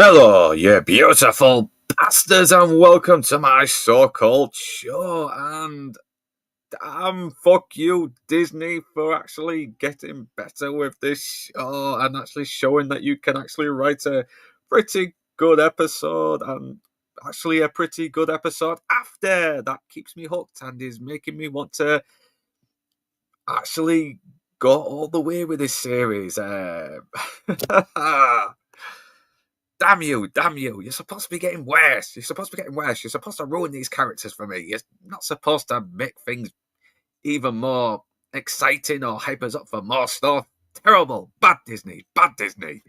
Hello, you beautiful bastards, and welcome to my so-called show. And fuck you, Disney, for actually getting better with this show and actually showing that you can actually write a pretty good episode, and actually a pretty good episode after that keeps me hooked and is making me want to actually go all the way with this series. Damn you, damn you. You're supposed to be getting worse. You're supposed to be getting worse. You're supposed to ruin these characters for me. You're not supposed to make things even more exciting or hype us up for more stuff. Terrible. Bad Disney. Bad Disney.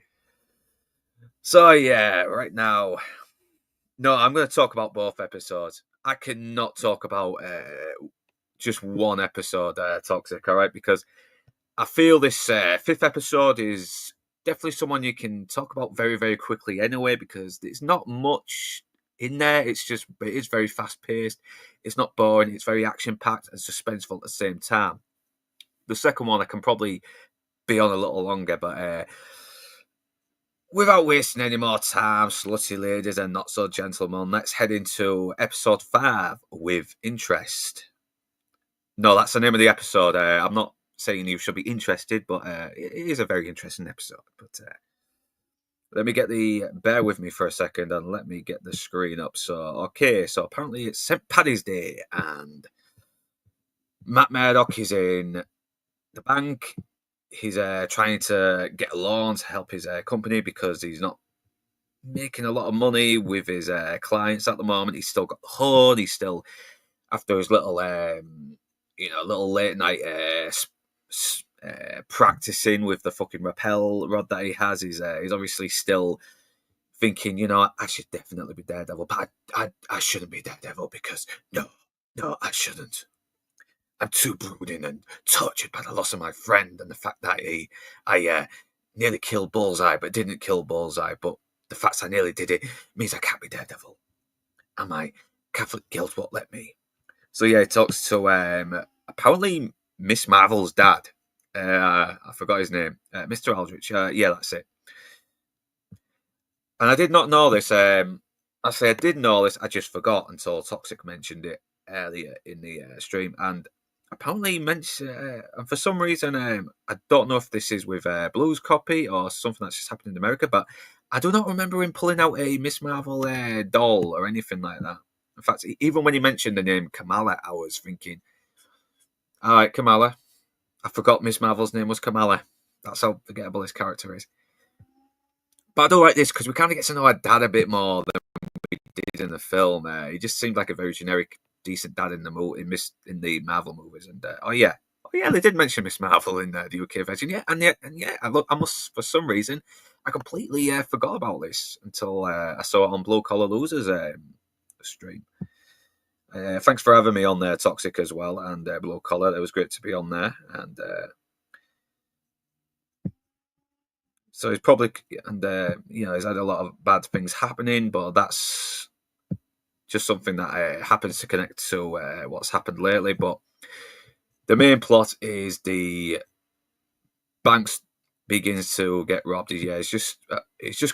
So, yeah, right now. No, I'm going to talk about both episodes. I cannot talk about just one episode, Toxic, all right? Because I feel this fifth episode is definitely someone you can talk about very, very quickly anyway, because there's not much in there. It is very fast paced. It's not boring. It's very action packed and suspenseful at the same time. The second one I can probably be on a little longer, but without wasting any more time, slutty ladies and not so gentlemen, let's head into episode 5 with interest. No, that's the name of the episode. I'm not saying you should be interested, but it is a very interesting episode. But bear with me for a second and let me get the screen up. So apparently it's St. Paddy's Day and Matt Murdock is in the bank. He's trying to get a loan to help his company because he's not making a lot of money with his clients at the moment. He's still got the hood. He's still, after his little late night practicing with the fucking rappel rod that he has. He's obviously still thinking, I should definitely be Daredevil, but I shouldn't be Daredevil because no, I shouldn't. I'm too brooding and tortured by the loss of my friend and the fact that I nearly killed Bullseye but didn't kill Bullseye. But the fact I nearly did it means I can't be Daredevil. And my Catholic guilt won't let me. So yeah, he talks to apparently Miss Marvel's dad. I forgot his name. Mr. Aldrich. Yeah, that's it. And I did not know this. I did know this. I just forgot until Toxic mentioned it earlier in the stream. And apparently, he mentioned, and for some reason, I don't know if this is with Blue's copy or something that's just happened in America, but I do not remember him pulling out a Miss Marvel doll or anything like that. In fact, even when he mentioned the name Kamala, I was thinking, all right, Kamala. I forgot Miss Marvel's name was Kamala. That's how forgettable his character is. But I do like this because we kind of get to know our dad a bit more than we did in the film. He just seemed like a very generic, decent dad in the Marvel movies. And they did mention Miss Marvel in the UK version. Yeah, I must, for some reason, I completely forgot about this until I saw it on Blue Collar Losers stream. Thanks for having me on there, Toxic, as well, and Blue Collar. It was great to be on there, and so he's probably, and he's had a lot of bad things happening, but that's just something that happens to connect to what's happened lately. But the main plot is the banks begins to get robbed. He's just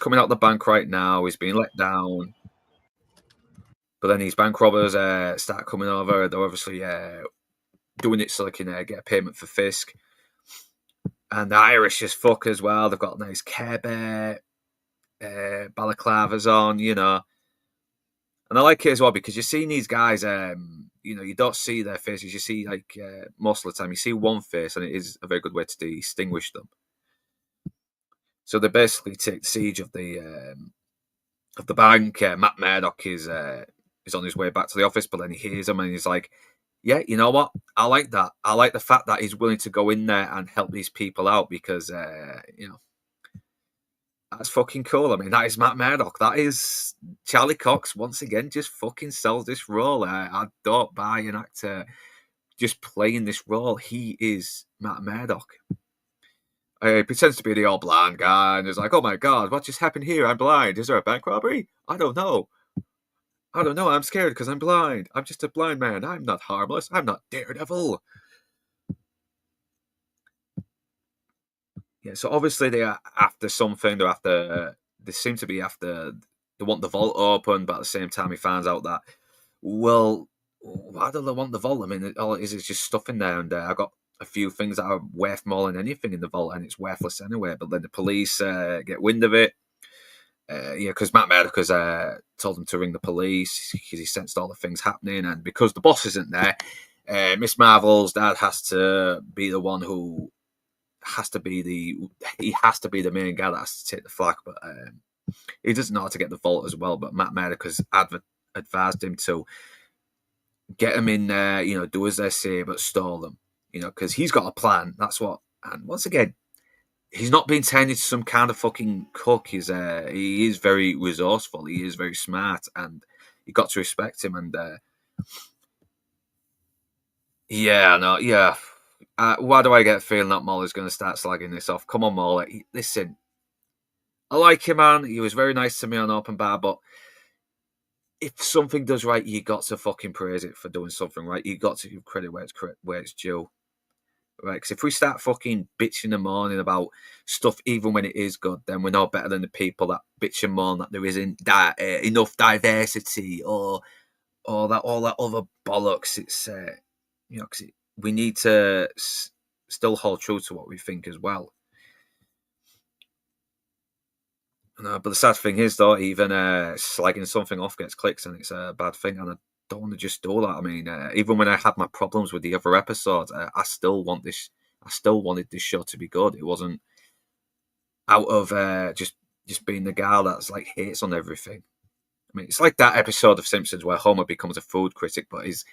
coming out of the bank right now. He's being let down. But then these bank robbers start coming over. They're obviously doing it so they can get a payment for Fisk. And the Irish as fuck as well. They've got nice Care Bear balaclavas on, And I like it as well because you're seeing these guys, you don't see their faces. You see, most of the time, you see one face, and it is a very good way to distinguish them. So they basically take the siege of the bank. Matt Murdock is on his way back to the office, but then he hears them and he's like, yeah, you know what? I like that. I like the fact that he's willing to go in there and help these people out because, that's fucking cool. I mean, that is Matt Murdock. That is Charlie Cox once again just fucking sells this role. I don't buy an actor just playing this role. He is Matt Murdock. He pretends to be the old blind guy and is like, oh my God, what just happened here? I'm blind. Is there a bank robbery? I don't know. I'm scared because I'm blind. I'm just a blind man. I'm not harmless. I'm not Daredevil. Yeah, so obviously they are after something. They're after they seem to be after. They want the vault open, but at the same time, he finds out that, well, why do they want the vault? I mean, all it is just stuff in there, and I got a few things that are worth more than anything in the vault, and it's worthless anyway. But then the police get wind of it. Because Matt Murdock has told them to ring the police because he sensed all the things happening, and because the boss isn't there, Miss Marvel's dad has to be the one who has to be the main guy that has to take the flak, but he doesn't know how to get the vault as well. But Matt Murdock has advised him to get them in there, do as they say, but stall them, because he's got a plan. That's what. And once again, he's not being turned into some kind of fucking cook. He is very resourceful. He is very smart, and you got to respect him. And why do I get a feeling that Molly's going to start slagging this off? Come on, Molly. Listen, I like him, man. He was very nice to me on Open Bar, but if something does right, you got to fucking praise it for doing something right. You got to give credit where it's due. Right, because if we start fucking bitching and moaning about stuff, even when it is good, then we're no better than the people that bitch and moan that there isn't enough diversity or all that other bollocks. It's because we need to still hold true to what we think as well. No, but the sad thing is, though, even slagging something off gets clicks, and it's a bad thing. And I don't want to just do that. I mean, even when I had my problems with the other episodes, I still want this. I still wanted this show to be good. It wasn't out of just being the guy that's like hates on everything. I mean, it's like that episode of Simpsons where Homer becomes a food critic, but he's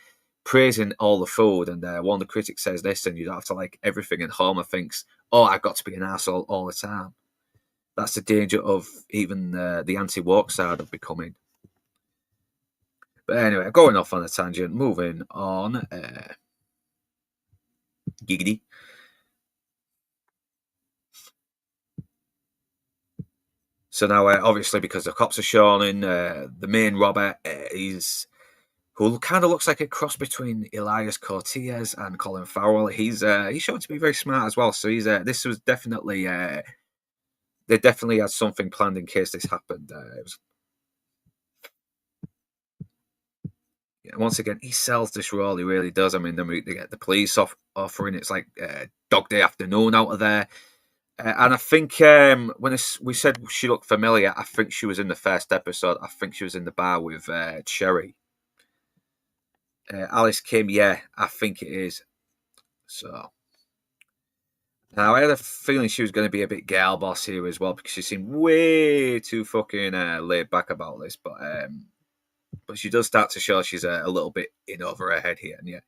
praising all the food, and one of the critics says this, and you don't have to like everything, and Homer thinks, "Oh, I've got to be an asshole all the time." That's the danger of even the anti-woke side of becoming. But anyway, going off on a tangent, moving on. Giggity. So now, obviously, because the cops are shown in, the main robber who kind of looks like a cross between Elias Cortez and Colin Farrell. He's shown to be very smart as well. So this was definitely they definitely had something planned in case this happened. Once again, he sells this role. He really does. I mean, then they get the police offering. It's like Dog Day Afternoon out of there. And I think when we said she looked familiar, I think she was in the first episode. I think she was in the bar with Cherry. Alice Kim, yeah, I think it is. So now I had a feeling she was going to be a bit gal boss here as well, because she seemed way too fucking laid back about this. But she does start to show she's a little bit in over her head here, and yeah.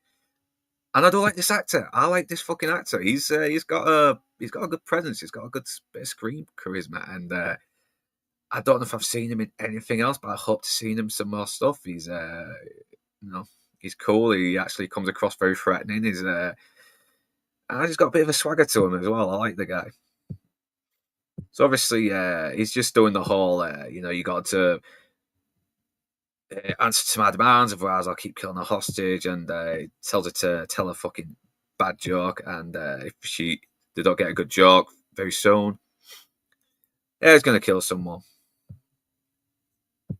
And I do like this actor. I like this fucking actor. He's got a good presence. He's got a good bit of screen charisma, and I don't know if I've seen him in anything else, but I hope to see him some more stuff. He's he's cool. He actually comes across very threatening. He's got a bit of a swagger to him as well. I like the guy. So obviously, he's just doing the whole, you got to answer to my demands, otherwise I'll keep killing a hostage, and tells her to tell a fucking bad joke, and if they don't get a good joke very soon, he's going to kill someone.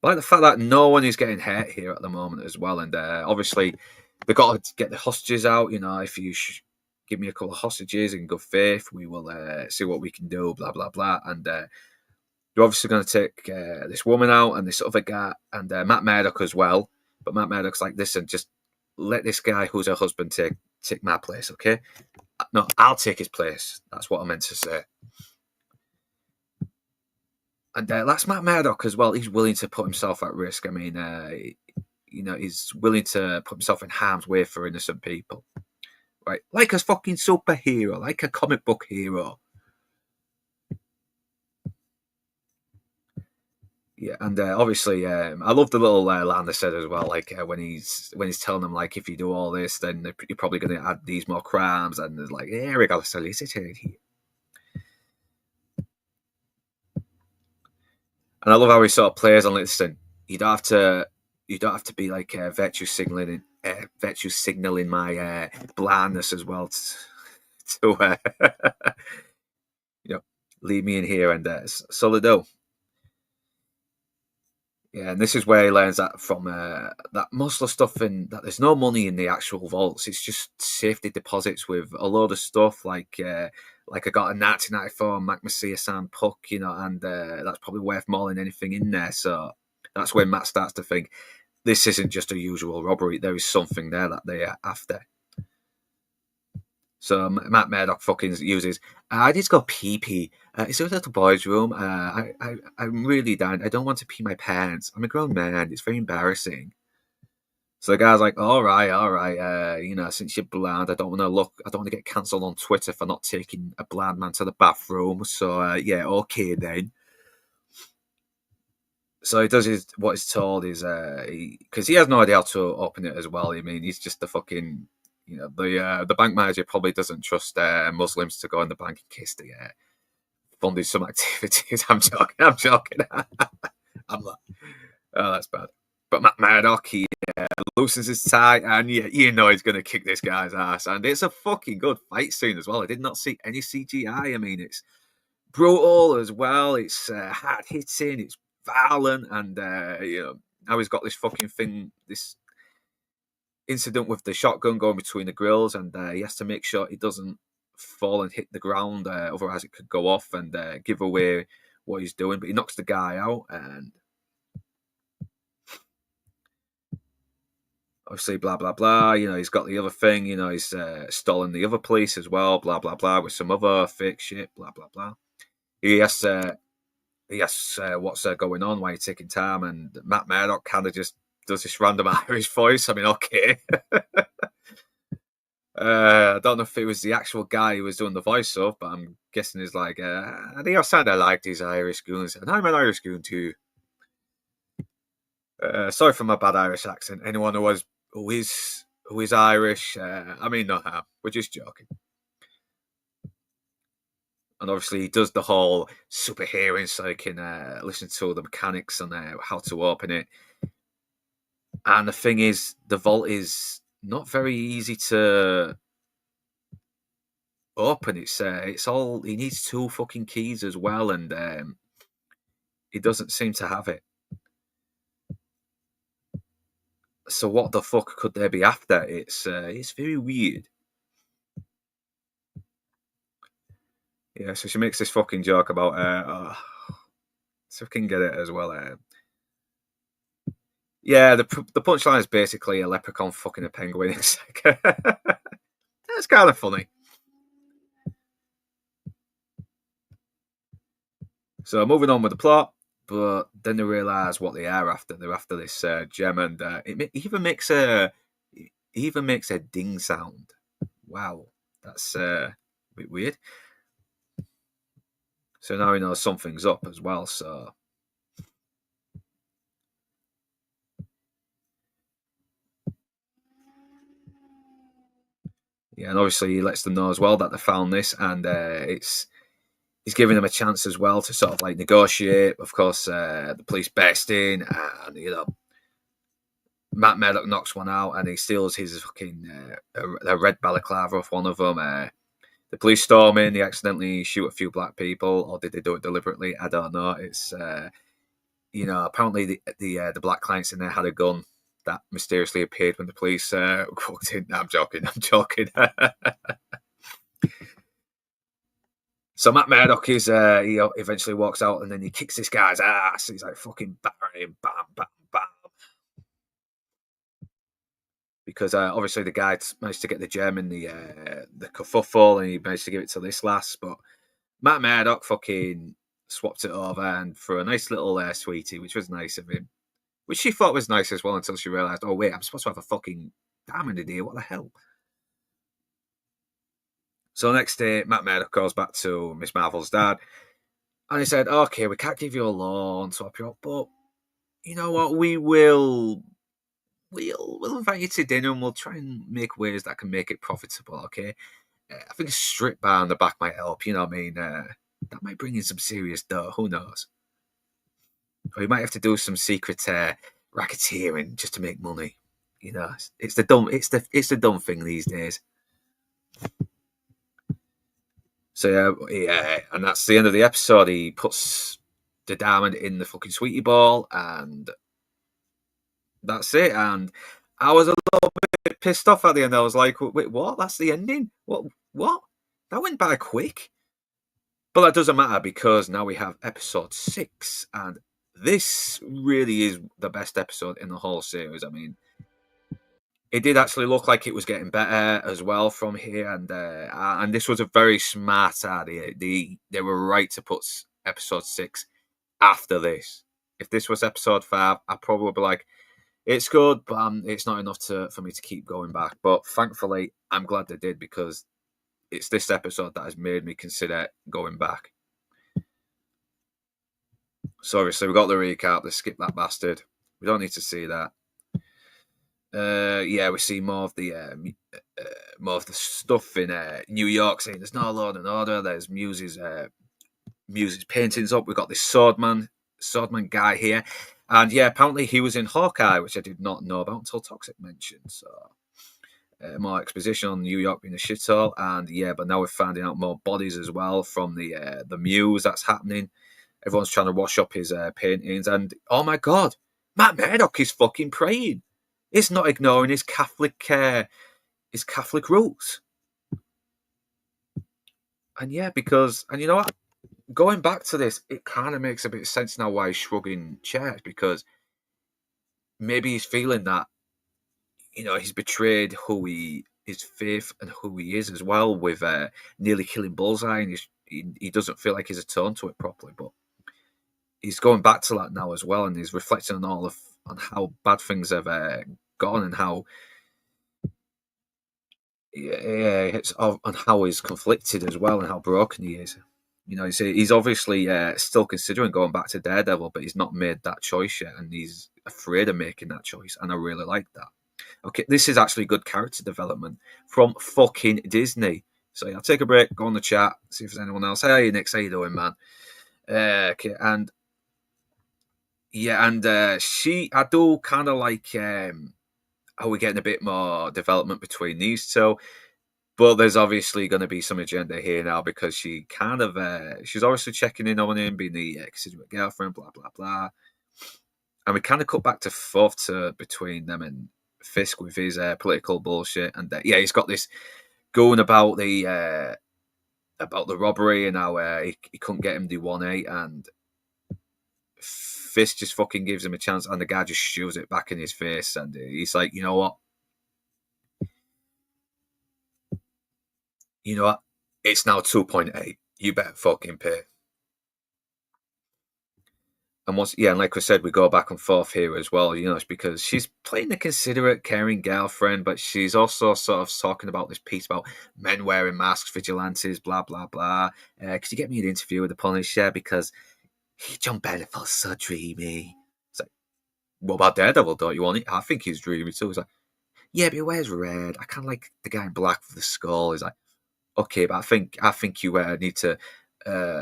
I like the fact that no one is getting hurt here at the moment as well, and obviously they've got to get the hostages out. If you give me a couple of hostages in good faith, we will see what we can do, blah blah blah, and they're obviously going to take this woman out and this other guy and Matt Murdock as well. But Matt Murdock's like, listen, just let this guy who's her husband take my place, okay? No, I'll take his place. That's what I meant to say. And that's Matt Murdock as well. He's willing to put himself at risk. I mean, he's willing to put himself in harm's way for innocent people. Right? Like a fucking superhero, like a comic book hero. Yeah, and obviously, I love the little line they said as well. Like when he's telling them, like, if you do all this, then you're probably going to add these more crimes, and there's like, here we got to solicit here. And I love how he sort of plays on. Listen, you don't have to be like virtue signaling my blindness as well to leave me in here, and so they do. Yeah, and this is where he learns that from that most of the stuff in that there's no money in the actual vaults. It's just safety deposits with a load of stuff like I got a 1994 Mac Messiah puck, and that's probably worth more than anything in there. So that's when Matt starts to think this isn't just a usual robbery. There is something there that they are after. So Matt Murdock fucking uses. I need to go pee pee. Is there a little boy's room? I'm really down. I don't want to pee my pants. I'm a grown man. It's very embarrassing. So the guy's like, all right. Since you're blind, I don't want to look. I don't want to get cancelled on Twitter for not taking a blind man to the bathroom. So yeah, okay then. So he does what he's told is because he has no idea how to open it as well. I mean, he's just the fucking the bank manager probably doesn't trust Muslims to go in the bank in case they funded some activities. I'm joking. I'm like, oh, that's bad. But Matt Murdock, he loosens his tie, and you know he's going to kick this guy's ass. And it's a fucking good fight scene as well. I did not see any CGI. I mean, it's brutal as well. It's hard hitting. It's violent, and now he's got this fucking thing, this incident with the shotgun going between the grills, and he has to make sure it doesn't fall and hit the ground, otherwise it could go off and give away what he's doing. But he knocks the guy out, and obviously blah blah blah. He's got the other thing. He's stolen the other police as well. Blah blah blah with some other fake shit. Blah blah blah. He asks what's going on, why you're taking time, and Matt Murdock kind of just does this random Irish voice. I mean, okay. I don't know if it was the actual guy who was doing the voice of, but I'm guessing it's like, I think I sound like these Irish goons, and I'm an Irish goon too. Sorry for my bad Irish accent. Anyone who is Irish, I mean, no harm. We're just joking. And obviously, he does the whole super hearing so he can listen to the mechanics and how to open it. And the thing is, the vault is not very easy to open. It's all he needs 2 fucking keys as well, and he doesn't seem to have it. So what the fuck could they be after? It's very weird. Yeah, so she makes this fucking joke about so we can get it as well. Yeah, the punchline is basically a leprechaun fucking a penguin. It's like, that's kind of funny. So moving on with the plot, but then they realise what they are after. They're after this gem, and it even makes a ding sound. Wow, that's a bit weird. So now he knows something's up as well. So yeah, and obviously he lets them know as well that they found this, and he's giving them a chance as well to sort of like negotiate. Of course, the police burst in, and Matt Murdock knocks one out, and he steals his fucking a red balaclava off one of them. The police storm in. They accidentally shoot a few black people, or did they do it deliberately? I don't know. It's apparently the black clients in there had a gun that mysteriously appeared when the police walked in. No, I'm joking. So Matt Murdock is he eventually walks out, and then he kicks this guy's ass. He's like fucking bang, bam, bam, bam. Because obviously the guy managed to get the gem in the kerfuffle, and he managed to give it to this last. But Matt Murdock fucking swapped it over and for a nice little sweetie, which was nice of him. Which she thought was nice as well until she realised, oh wait, I'm supposed to have a fucking diamond in here. What the hell? So next day, Matt Murdock goes back to Miss Marvel's dad, and he said, "Okay, we can't give you a loan, swap you up, but you know what? We'll invite you to dinner, and we'll try and make ways that can make it profitable. Okay? I think a strip bar in the back might help. You know what I mean? That might bring in some serious dough. Who knows? Or you might have to do some secret racketeering just to make money. You know, it's the dumb thing these days." So yeah, and that's the end of the episode. He puts the diamond in the fucking sweetie ball, and That's it. And I was a little bit pissed off at the end. I was like, wait, what? That's the ending? What? What? That went by quick. But that doesn't matter because now we have episode 6, and this really is the best episode in the whole series. I mean, it did actually look like it was getting better as well from here, and this was a very smart idea. They were right to put episode 6 after this. If this was episode 5, I'd probably be like, it's good, but it's not enough for me to keep going back. But thankfully, I'm glad they did because it's this episode that has made me consider going back. So obviously we got the recap. Let's skip that bastard. We don't need to see that. Yeah, we see more of the stuff in New York. Saying there's no law and order. There's Muse's paintings up. We got this swordman guy here, and yeah, apparently he was in Hawkeye, which I did not know about until Toxic mentioned. So more exposition on New York being a shithole, and yeah, but now we're finding out more bodies as well from the Muse that's happening. Everyone's trying to wash up his paintings, and oh my god, Matt Murdock is fucking praying. He's not ignoring his Catholic roots. And yeah, and you know what? Going back to this, it kind of makes a bit of sense now why he's shrugging chairs, because maybe he's feeling that, he's betrayed his faith and who he is as well with nearly killing Bullseye, and he doesn't feel like he's atoned to it properly. But he's going back to that now as well, and he's reflecting on how bad things have gone and how it's on how he's conflicted as well and how broken he is. He's obviously still considering going back to Daredevil, but he's not made that choice yet, and he's afraid of making that choice, and I really like that. Okay, this is actually good character development from fucking Disney. So yeah, I'll take a break, go on the chat, see if there's anyone else. Hey, Nick, how you doing, man? Okay, and yeah, and I do kind of like how we're getting a bit more development between these two. But there's obviously going to be some agenda here now because she's obviously checking in on him, being the considerate girlfriend, blah, blah, blah. And we kind of cut back to forth between them and Fisk with his political bullshit. And yeah, he's got this going about the robbery and how he couldn't get him the 1-8, and Fisk just fucking gives him a chance, and the guy just shoves it back in his face. And he's like, you know what? It's now 2.8. You better fucking pay. And and like I said, we go back and forth here as well. It's because she's playing the considerate, caring girlfriend, but she's also sort of talking about this piece about men wearing masks, vigilantes, blah blah blah. Could you get me an interview with the Punisher because John Beneful's so dreamy? It's like, what about Daredevil? Don't you want it? I think he's dreamy too. It's like, yeah, but he wears red. I kind of like the guy in black with the skull. He's like, okay, but I think you need to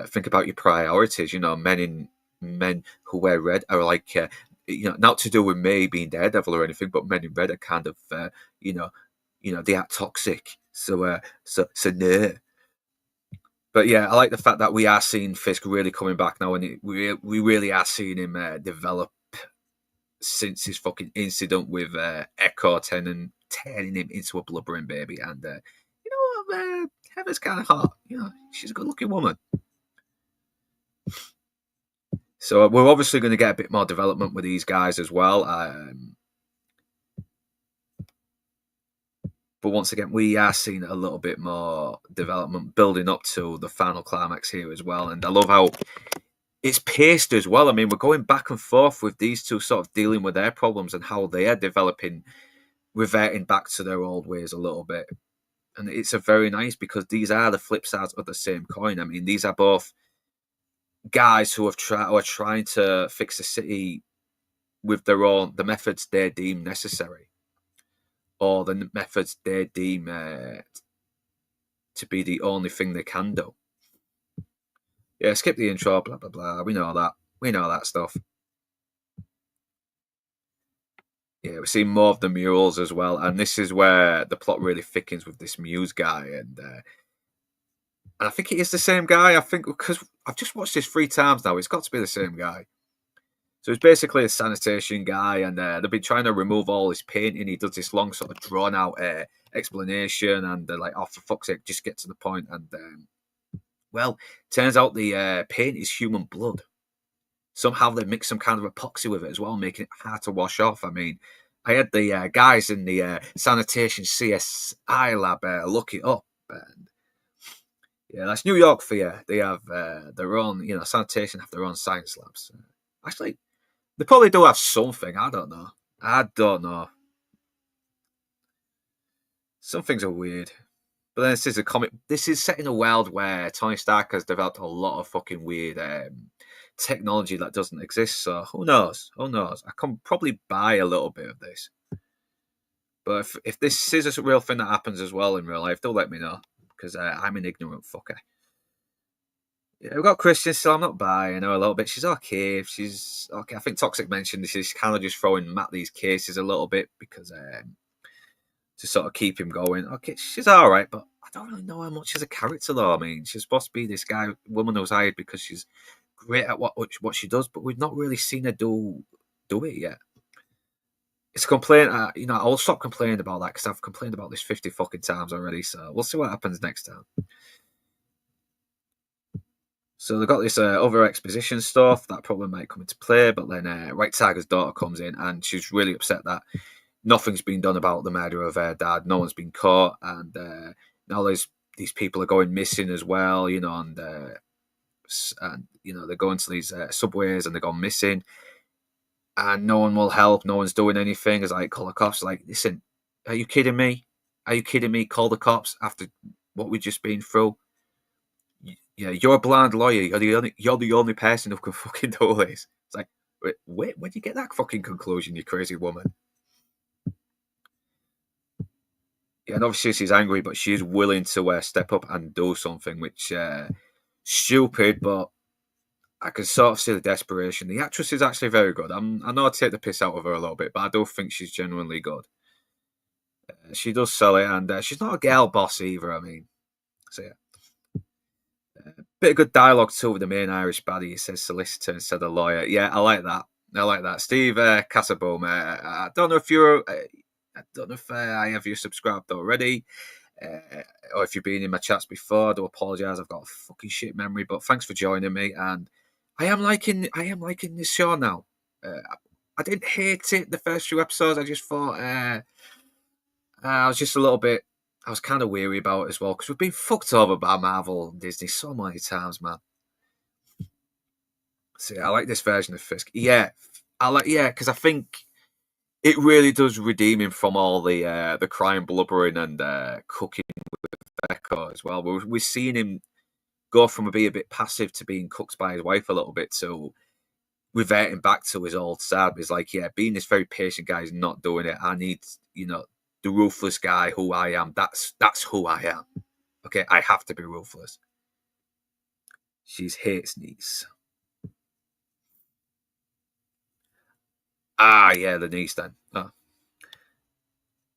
think about your priorities. Men who wear red are like, not to do with me being Daredevil or anything, but men in red are kind of, they are toxic. So no. But yeah, I like the fact that we are seeing Fisk really coming back now, and we really are seeing him develop since his fucking incident with Echo turning him into a blubbering baby. And Heather's kind of hot. She's a good-looking woman. So we're obviously going to get a bit more development with these guys as well. But once again, we are seeing a little bit more development building up to the final climax here as well. And I love how it's paced as well. I mean, we're going back and forth with these two sort of dealing with their problems and how they are developing, reverting back to their old ways a little bit. And it's a very nice, because these are the flip sides of the same coin. I mean, these are both guys who are trying to fix the city with the methods they deem necessary, or the methods they deem to be the only thing they can do. Yeah, skip the intro, blah blah blah. We know that stuff. Yeah, we're seeing more of the murals as well, and this is where the plot really thickens with this Muse guy, and I think it is the same guy. I think because I've just watched this 3 times now, it's got to be the same guy. So he's basically a sanitation guy, and they've been trying to remove all his painting. He does this long, sort of drawn out explanation, and they're like, "Oh, for fuck's sake, just get to the point." And well, turns out the paint is human blood. Somehow they mix some kind of epoxy with it as well, making it hard to wash off. I mean, I had the guys in the sanitation CSI lab look it up. And yeah, that's New York for you. They have their own, sanitation have their own science labs. Actually, they probably do have something. I don't know. I don't know. Some things are weird. But then this is a comic. This is set in a world where Tony Stark has developed a lot of fucking weird technology that doesn't exist. So who knows? Who knows? I can probably buy a little bit of this. But if this is a real thing that happens as well in real life, don't let me know. Because I'm an ignorant fucker. Yeah, we've got Christian still. I'm not buying her a little bit. She's okay. She's okay. I think Toxic mentioned this is kind of just throwing Matt these cases a little bit because to sort of keep him going. Okay, she's all right, but I don't really know how much as a character though. I mean, she's supposed to be this woman who's hired because she's great at what she does, but we've not really seen her do it yet. It's a complaint. I will stop complaining about that because I've complained about this 50 fucking times already. So we'll see what happens next time. So they've got this over exposition stuff that probably might come into play, but then White Tiger's daughter comes in and she's really upset that nothing's been done about the murder of her dad. No one's been caught, and now these people are going missing as well. And they're going to these subways and they're going missing, and no one will help. No one's doing anything. It's like, call the cops. Like, listen, are you kidding me? Are you kidding me? Call the cops after what we've just been through. Yeah, you're a blind lawyer. You're the only person who can fucking do this. It's like, wait, where'd you get that fucking conclusion, you crazy woman? Yeah, and obviously she's angry, but she's willing to step up and do something, which stupid, but I can sort of see the desperation. The actress is actually very good. I know I take the piss out of her a little bit, but I do think she's genuinely good. She does sell it, and she's not a girl boss either. I mean, so yeah. Bit of good dialogue too with the main Irish baddie. He says solicitor instead of lawyer. Yeah, I like that. Steve Casabome. I don't know if I have you subscribed already, or if you've been in my chats before. I do apologise. I've got a fucking shit memory, but thanks for joining me. And I am liking this show now. I didn't hate it the first few episodes. I just thought I was just a little bit. I was kind of weary about it as well because we've been fucked over by Marvel and Disney so many times, man. So yeah, I like this version of Fisk. Yeah, because I think it really does redeem him from all the crying, blubbering, and cooking with Echo as well. We're seeing him go from being a bit passive to being cooked by his wife a little bit to reverting back to his old side. He's like, yeah, being this very patient guy is not doing it. I need, the ruthless guy who I am. That's who I am. Okay, I have to be ruthless. She's hates niece. Ah, yeah, the niece then. Oh.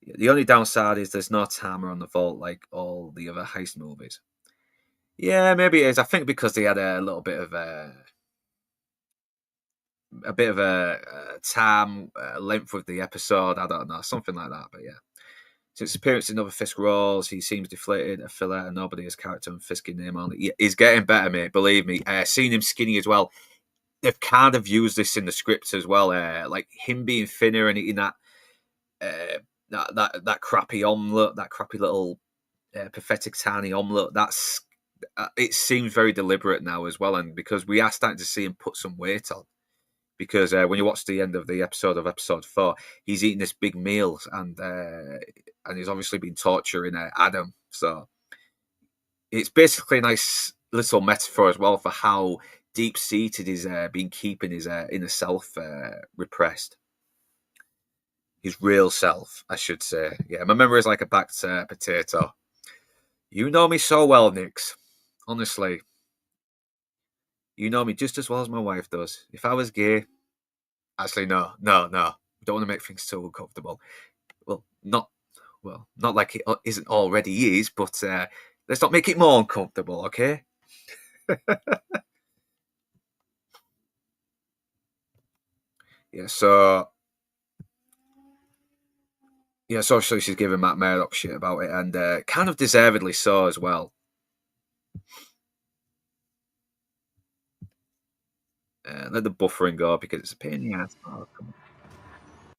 The only downside is there's no timer on the vault like all the other heist movies. Yeah, maybe it is. I think because they had a little bit of a time length with the episode. I don't know, something like that. But yeah, since appearance in other Fisk roles, he seems deflated, a filler, and nobody has character and Fisk name on it. He's getting better, mate. Believe me. Seeing him skinny as well. They've kind of used this in the scripts as well, like him being thinner and eating that that crappy omelette, that crappy little pathetic tiny omelette. That's it seems very deliberate now as well, and because we are starting to see him put some weight on. Because when you watch the end of the episode 4, he's eating this big meal, and he's obviously been torturing Adam. So it's basically a nice little metaphor as well for how deep-seated he's been keeping his inner self repressed. His real self, I should say. Yeah, my memory is like a backed potato. You know me so well, Nix. Honestly. You know me just as well as my wife does. If I was gay... Actually, no. Don't want to make things too uncomfortable. Well, not like it isn't already is, but let's not make it more uncomfortable, okay? Yeah, so obviously she's giving Matt Murdock shit about it, and kind of deservedly so as well. Let the buffering go because it's a pain in the ass. Oh,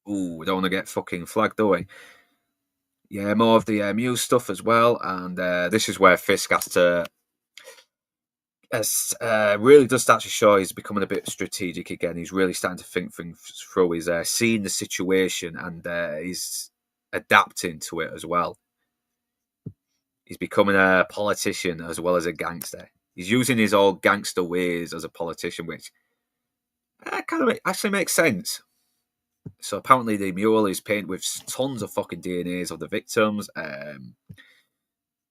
ooh, we don't want to get fucking flagged, do we? Yeah, more of the Muse stuff as well, and this is where Fisk has to really does start to show he's becoming a bit strategic again. He's really starting to think things through. He's seeing the situation and he's adapting to it as well. He's becoming a politician as well as a gangster. He's using his old gangster ways as a politician, which kind of actually makes sense. So apparently the mural is painted with tons of fucking DNAs of the victims. The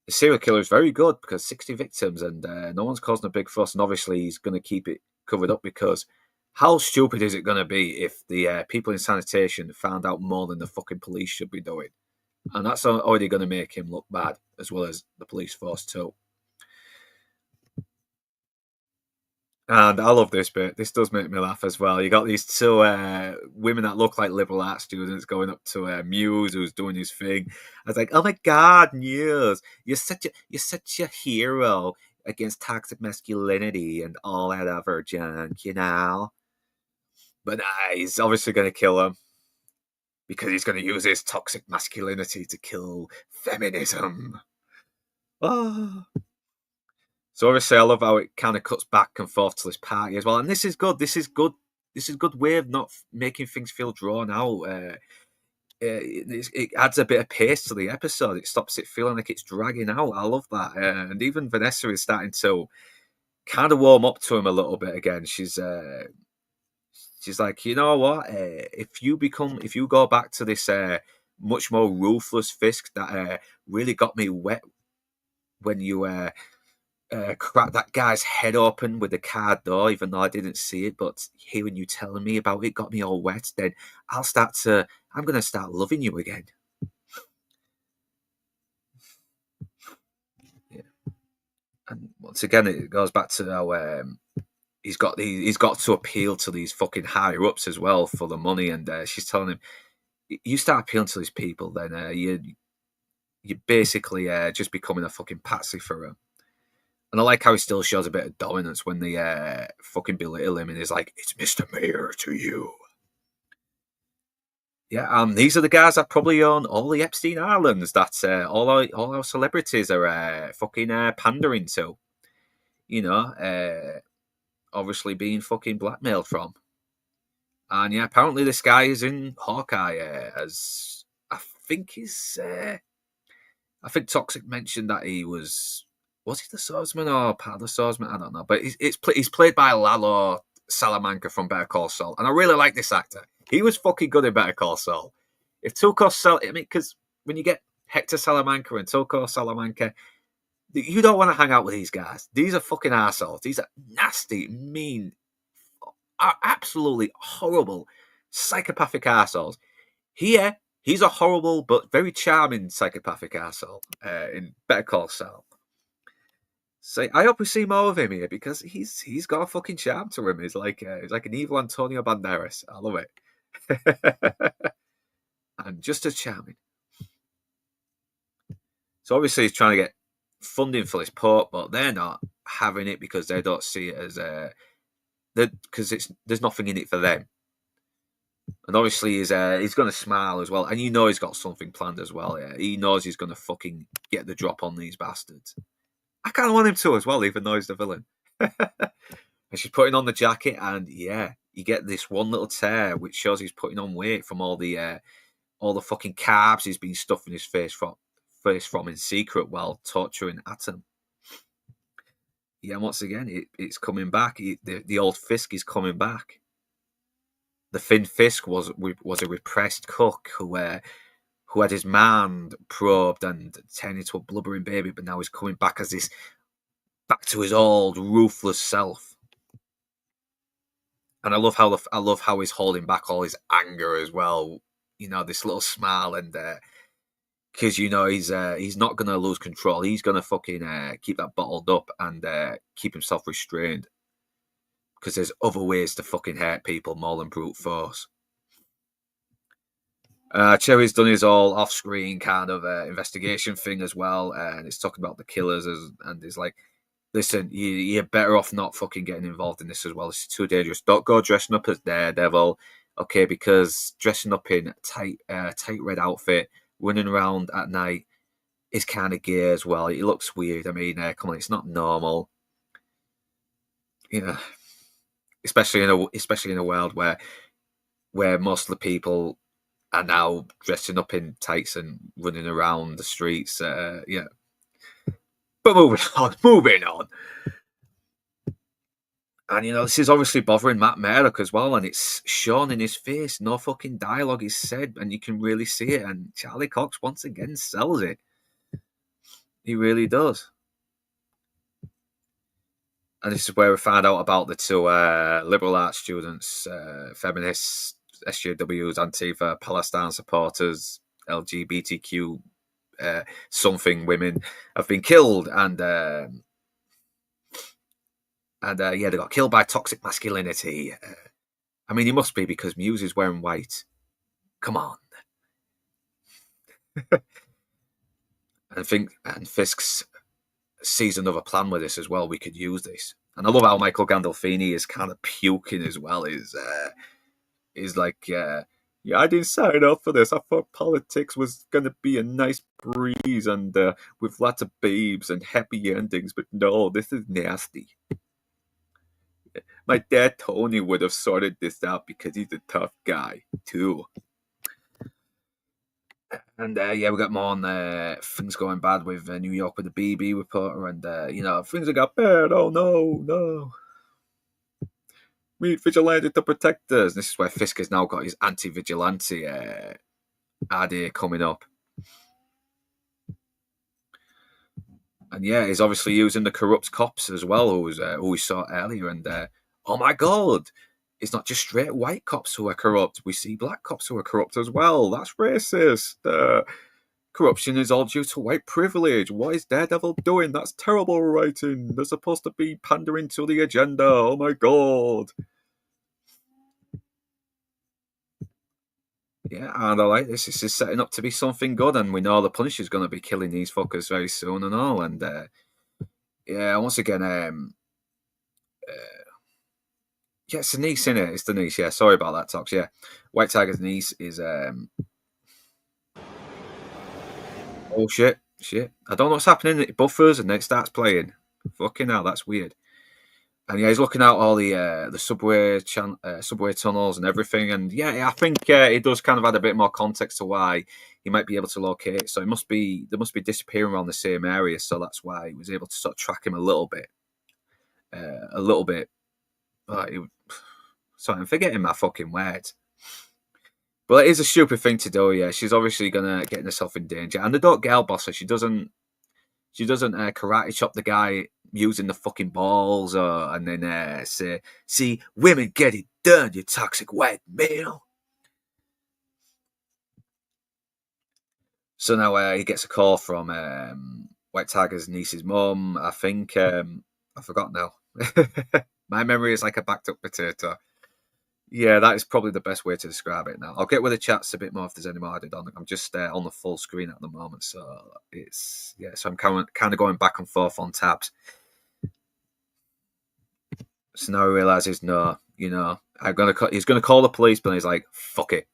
serial killer is very good because 60 victims and no one's causing a big fuss. And obviously he's going to keep it covered up because how stupid is it going to be if the people in sanitation found out more than the fucking police should be doing? And that's already going to make him look bad as well as the police force too. And I love this bit. This does make me laugh as well. You got these two women that look like liberal arts students going up to Muse, who's doing his thing. I was like, "Oh my God, Muse, you're such a hero against toxic masculinity and all that other junk, you know." But he's obviously going to kill him because he's going to use his toxic masculinity to kill feminism. Oh. So obviously, I love how it kind of cuts back and forth to this party as well, and this is good. This is good. This is good way of not making things feel drawn out. It adds a bit of pace to the episode. It stops it feeling like it's dragging out. I love that. And even Vanessa is starting to kind of warm up to him a little bit again. She's like, you know what? If you go back to this much more ruthless Fisk that really got me wet when you cracked that guy's head open with the car door, even though I didn't see it, but hearing you telling me about it got me all wet, then I'm going to start loving you again. Yeah. And once again, it goes back to how he's got to appeal to these fucking higher ups as well for the money, and she's telling him, you start appealing to these people, then you're basically just becoming a fucking patsy for him. And I like how he still shows a bit of dominance when they fucking belittle him and he's like, "It's Mr. Mayor to you." Yeah, these are the guys that probably own all the Epstein Islands that all our celebrities are fucking pandering to. You know, obviously being fucking blackmailed from. And yeah, apparently this guy is in Hawkeye as I think he's. I think Toxic mentioned that he was he the swordsman or part of the swordsman? I don't know, but he's played by Lalo Salamanca from Better Call Saul, and I really like this actor. He was fucking good in Better Call Saul. If Tuco because when you get Hector Salamanca and Tuco Salamanca, you don't want to hang out with these guys. These are fucking assholes. These are nasty, mean, are absolutely horrible, psychopathic assholes. Here, he's a horrible but very charming psychopathic asshole in Better Call Saul. So I hope we see more of him here because he's got a fucking charm to him. He's like an evil Antonio Banderas. I love it, and just as charming. So obviously he's trying to get funding for this port, but they're not having it because they don't see it as because there's nothing in it for them. And obviously he's going to smile as well, and you know he's got something planned as well. Yeah, he knows he's going to fucking get the drop on these bastards. I kind of want him to as well, even though he's the villain. And she's putting on the jacket, and yeah, you get this one little tear, which shows he's putting on weight from all the fucking carbs he's been stuffing his face from in secret while torturing Atom. Yeah, and once again, it's coming back. The old Fisk is coming back. The Finn Fisk was a repressed cook who had his mind probed and turned into a blubbering baby, but now he's coming back back to his old ruthless self. And I love how he's holding back all his anger as well. You know, this little smile, and because you know he's not gonna lose control. He's gonna fucking keep that bottled up and keep himself restrained. because there's other ways to fucking hurt people more than brute force. Cherry's done his all off-screen kind of investigation thing as well, and it's talking about the killers and it's like, listen, you're better off not fucking getting involved in this as well. This is too dangerous. Don't go dressing up as Daredevil, okay? Because dressing up in tight red outfit, running around at night is kind of gay as well. It looks weird. I mean, come on, it's not normal, you know. Especially in a world where most of the people are now dressing up in tights and running around the streets. Yeah. But moving on. And, this is obviously bothering Matt Murdock as well, and it's shown in his face. No fucking dialogue is said, and you can really see it. And Charlie Cox, once again, sells it. He really does. And this is where we find out about the two liberal arts students, feminists, SJWs, Antifa, Palestine supporters, LGBTQ something women have been killed, and they got killed by toxic masculinity. I mean, he must be, because Muse is wearing white. Come on. And Fisk's sees another plan with this as well. We could use this. And I love how Michael Gandolfini is kind of puking as well. Is like, yeah, I didn't sign up for this. I thought politics was going to be a nice breeze and with lots of babes and happy endings. But no, this is nasty. My dad Tony would have sorted this out because he's a tough guy too. And we got more on things going bad with New York with the BB reporter, and things have got bad. Oh no. We need vigilante to protect us. This is where Fisk has now got his anti-vigilante idea coming up. And yeah, he's obviously using the corrupt cops as well, who we saw earlier. And oh my god, it's not just straight white cops who are corrupt. We see black cops who are corrupt as well. That's racist. Corruption is all due to white privilege. What is Daredevil doing? That's terrible writing. They're supposed to be pandering to the agenda. Oh my god. Yeah, and I like this. This is setting up to be something good, and we know the Punisher's going to be killing these fuckers very soon and all. And yeah, once again, yeah, it's the niece, innit? It's the niece, yeah. Sorry about that, Tox. Yeah. White Tiger's niece is oh shit. I don't know what's happening. It buffers and then it starts playing. Fucking hell, that's weird. And yeah, he's looking out all the subway tunnels and everything. And yeah, I think it does kind of add a bit more context to why he might be able to locate it. So they must be disappearing around the same area. So that's why he was able to sort of track him a little bit. Sorry, I'm forgetting my fucking words. But it is a stupid thing to do. Yeah, she's obviously gonna get herself in danger, and they don't girl boss her. She doesn't karate chop the guy using the fucking balls, and then say, "See, women get it done, you toxic white male." So now he gets a call from White Tiger's niece's mum. I think I forgot now. My memory is like a backed up potato. Yeah, that is probably the best way to describe it now. I'll get with the chats a bit more if there's any more added on. I'm just on the full screen at the moment, so it's so I'm kind of going back and forth on tabs. So now he realizes, no, he's gonna call the police, but he's like, fuck it.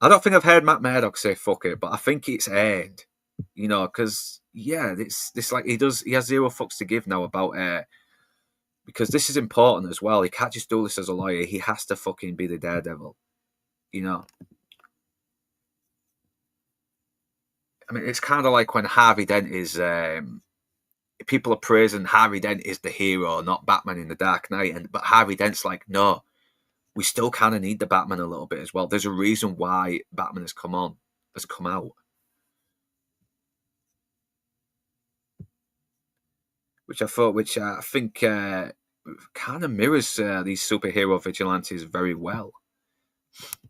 I don't think I've heard Matt Murdock say fuck it, but I think it's aired. Because it's like he has zero fucks to give now about because this is important as well. He can't just do this as a lawyer. He has to fucking be the Daredevil. I mean, it's kind of like when Harvey Dent is... people are praising Harvey Dent is the hero, not Batman in the Dark Knight. But Harvey Dent's like, no, we still kind of need the Batman a little bit as well. There's a reason why Batman has come out. Which I think kind of mirrors these superhero vigilantes very well.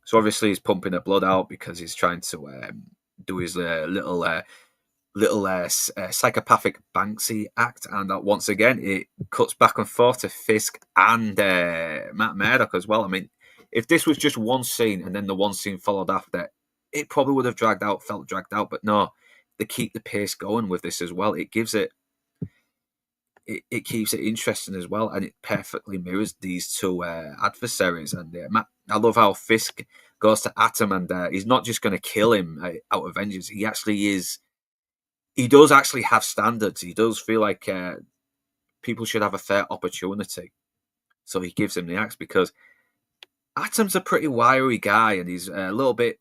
So obviously he's pumping the blood out because he's trying to do his little little psychopathic Banksy act, and once again it cuts back and forth to Fisk and Matt Murdock as well. I mean, if this was just one scene and then the one scene followed after, it probably would have felt dragged out. But no, they keep the pace going with this as well. It gives it, it keeps it interesting as well, and it perfectly mirrors these two adversaries. And Matt, I love how Fisk goes to Atom, and he's not just going to kill him out of vengeance. He actually is. He does actually have standards. He does feel like people should have a fair opportunity. So he gives him the axe because Atom's a pretty wiry guy, and he's a little bit.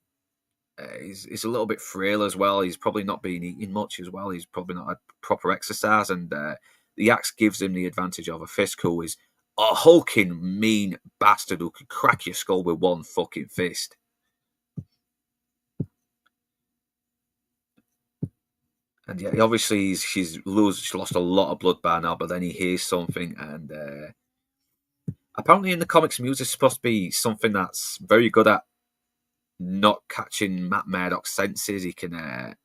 He's a little bit frail as well. He's probably not been eating much as well. He's probably not had proper exercise, and the axe gives him the advantage of a Fisk, who is a hulking, mean bastard who can crack your skull with one fucking fist. And yeah, obviously she's lost a lot of blood by now, but then he hears something, and apparently in the comics, Muse is supposed to be something that's very good at not catching Matt Murdock's senses. He can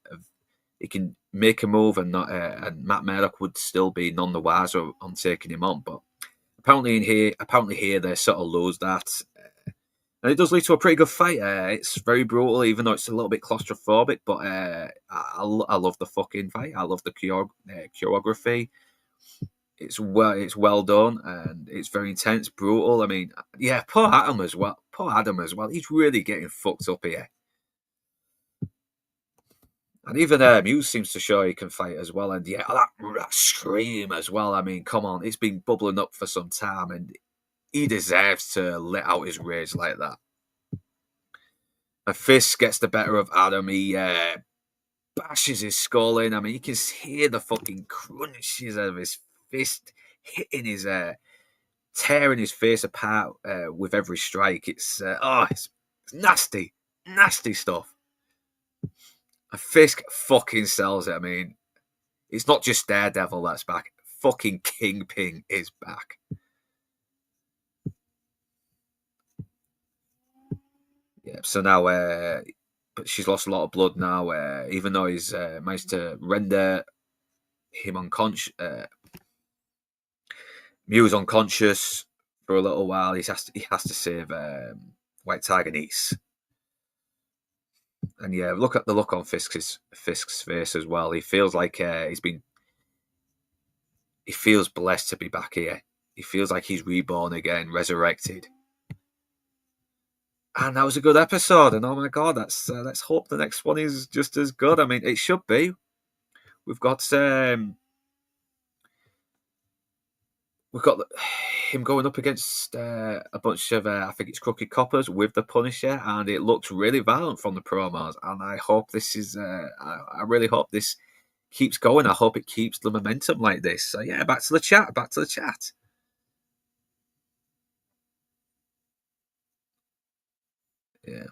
make a move, and not and Matt Murdock would still be none the wiser on taking him on. But apparently here they sort of lose that. And it does lead to a pretty good fight. It's very brutal, even though it's a little bit claustrophobic. But I love the fucking fight. I love the choreography. It's well done, and it's very intense, brutal. I mean, yeah, poor Adam as well. He's really getting fucked up here. And even Muse seems to show he can fight as well. And yeah, that scream as well. I mean, come on, it's been bubbling up for some time, and he deserves to let out his rage like that. And Fisk gets the better of Adam. He bashes his skull in. I mean, you can hear the fucking crunches of his fist hitting his, tearing his face apart with every strike. It's nasty, nasty stuff. And Fisk fucking sells it. I mean, it's not just Daredevil that's back. Fucking Kingpin is back. Yeah, so now, but she's lost a lot of blood now. Even though he's managed to render him unconscious, Muse unconscious for a little while. He has to save White Tiger Niece. And yeah, look at the look on Fisk's face as well. He feels like he feels blessed to be back here. He feels like he's reborn again, resurrected. And that was a good episode. And oh my god, let's hope the next one is just as good. I mean, it should be. We've got him going up against a bunch of I think it's crooked coppers with the Punisher, and it looks really violent from the promos. And I hope this is. I really hope this keeps going. I hope it keeps the momentum like this. So yeah, back to the chat. Yeah.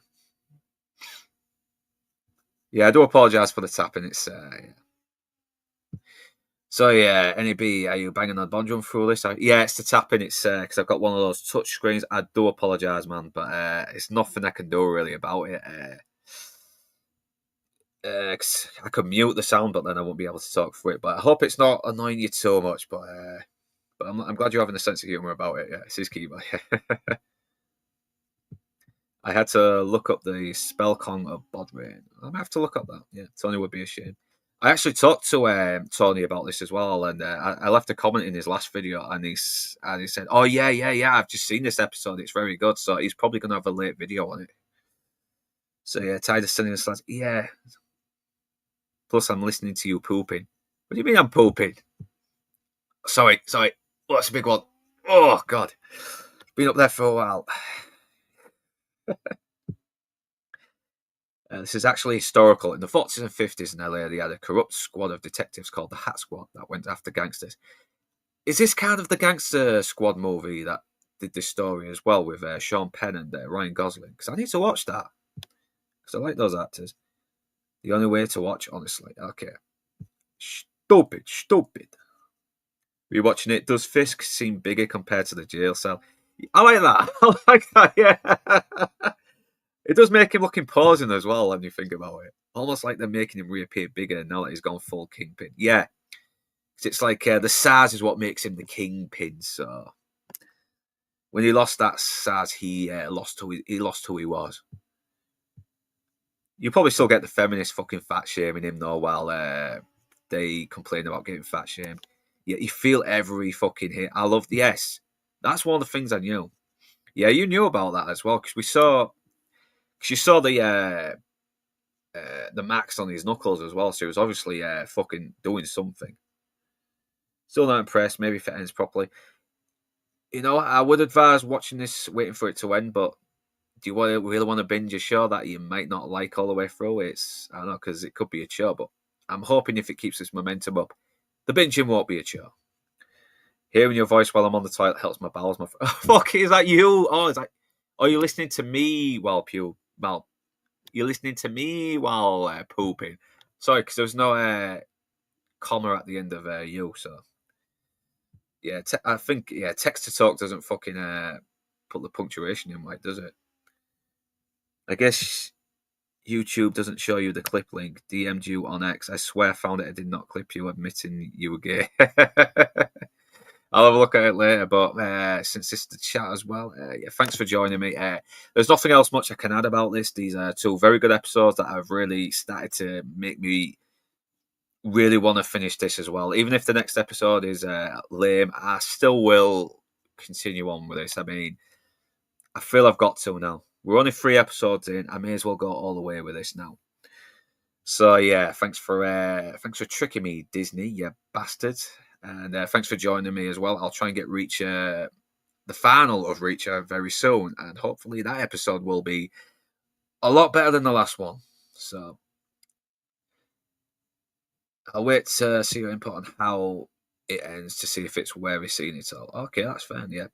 Yeah, I do apologise for the tapping. It's yeah. So yeah, NEB, are you banging on Bon Drum through this? Yeah, it's the tapping. It's because I've got one of those touch screens. I do apologise, man, but it's nothing I can do really about it. I could mute the sound, but then I won't be able to talk through it. But I hope it's not annoying you too much. But I'm glad you're having a sense of humour about it. Yeah, it's his keyboard. I had to look up the spell con of Bodwin. I might have to look up that. Yeah, Tony would be a shame. I actually talked to Tony about this as well, and I left a comment in his last video, and he said, "Oh yeah, I've just seen this episode. It's very good." So he's probably going to have a late video on it. So yeah, Titus sending us slash. Yeah. Plus, I'm listening to you pooping. What do you mean I'm pooping? Sorry. Oh, that's a big one. Oh god, been up there for a while. This is actually historical. In the 40s and 50s in LA, they had a corrupt squad of detectives called the Hat Squad that went after gangsters. Is this kind of the Gangster Squad movie that did this story as well with Sean Penn and Ryan Gosling? Because I need to watch that. Because I like those actors. The only way to watch, honestly. Okay. Stupid. Rewatching it, does Fisk seem bigger compared to the jail cell? I like that. Yeah. It does make him look imposing as well when you think about it. Almost like they're making him reappear bigger now that he's gone full Kingpin. Yeah. It's like the SARS is what makes him the Kingpin, so... When he lost that SARS, he lost who he was. You probably still get the feminist fucking fat shaming him though, while they complain about getting fat shamed. Yet you feel every fucking hit. I love yes, that's one of the things I knew. Yeah, you knew about that as well because you saw the marks on his knuckles as well. So he was obviously fucking doing something. Still not impressed. Maybe if it ends properly. You know, I would advise watching this, waiting for it to end, but do you really want to binge a show that you might not like all the way through? I don't know, because it could be a chore, but I'm hoping if it keeps this momentum up, the binging won't be a chore. Hearing your voice while I'm on the toilet helps my bowels. Fuck, is that you? Oh, it's like, are you listening to me while you're listening to me while pooping? Sorry, because there's no comma at the end of you, so... Yeah, I think text to talk doesn't fucking put the punctuation in right, does it? I guess YouTube doesn't show you the clip link. DM'd you on X. I swear I found it. I did not clip you admitting you were gay. I'll have a look at it later, but since this is the chat as well, thanks for joining me. There's nothing else much I can add about this. These are two very good episodes that have really started to make me really want to finish this as well. Even if the next episode is lame, I still will continue on with this. I mean, I feel I've got to now. We're only 3 episodes in. I may as well go all the way with this now. So yeah, thanks for tricking me, Disney, you bastard. And thanks for joining me as well. I'll try and get the final of Reacher very soon, and hopefully that episode will be a lot better than the last one. So I'll wait to see your input on how it ends to see if it's where we're seeing it all. Okay, that's fine, yeah.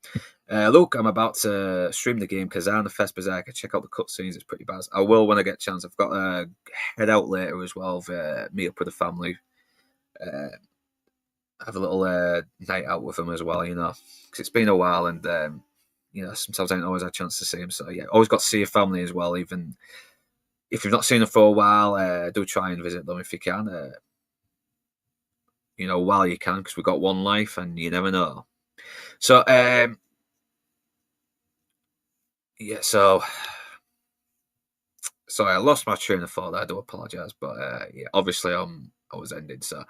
Look, I'm about to stream the game Kazan the Fest Berserker. Check out the cutscenes, it's pretty bad. I will when I get a chance. I've got to head out later as well, meet up with the family. Have a little night out with them as well, you know, because it's been a while and, you know, sometimes I don't always have a chance to see them. So, yeah, always got to see your family as well, even if you've not seen them for a while. Do try and visit them if you can. You know, while you can, because we've got one life and you never know. So, yeah, so... Sorry, I lost my train of thought there. I do apologise. But, yeah, obviously I was ending, so...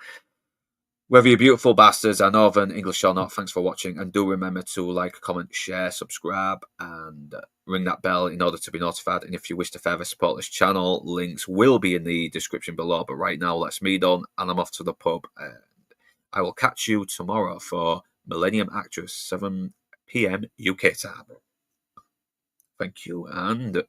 Whether you're beautiful bastards are Northern, English or not, thanks for watching. And do remember to like, comment, share, subscribe, and ring that bell in order to be notified. And if you wish to further support this channel, links will be in the description below. But right now, that's me done, and I'm off to the pub. I will catch you tomorrow for Millennium Actress, 7 p.m. UK time. Thank you, and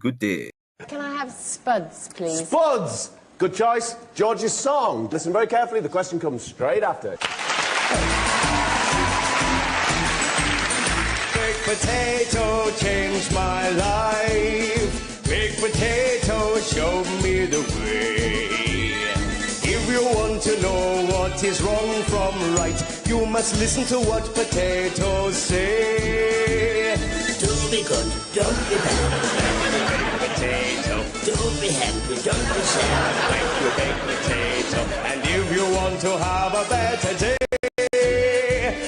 good day. Can I have spuds, please? Spuds! Good choice. George's song. Listen very carefully. The question comes straight after. Baked potato changed my life. Baked potato showed me the way. If you want to know what is wrong from right, you must listen to what potatoes say. Do be good, don't be bad. Baked potato. Don't be happy, don't be sad. Thank you, baked potato. And if you want to have a better day,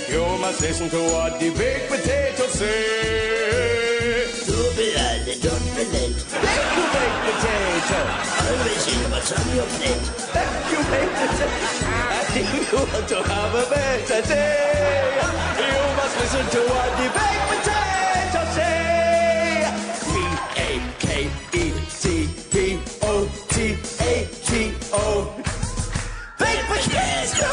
you must listen to what the baked potatoes say. Do be early, don't be late. Thank you, baked potato. Always eat what's on your plate. Thank you, baked potato. And if you want to have a better day, you must listen to what the baked potatoes say. P-A-K-E-T-P-O-T-A-T-O. Baked potato!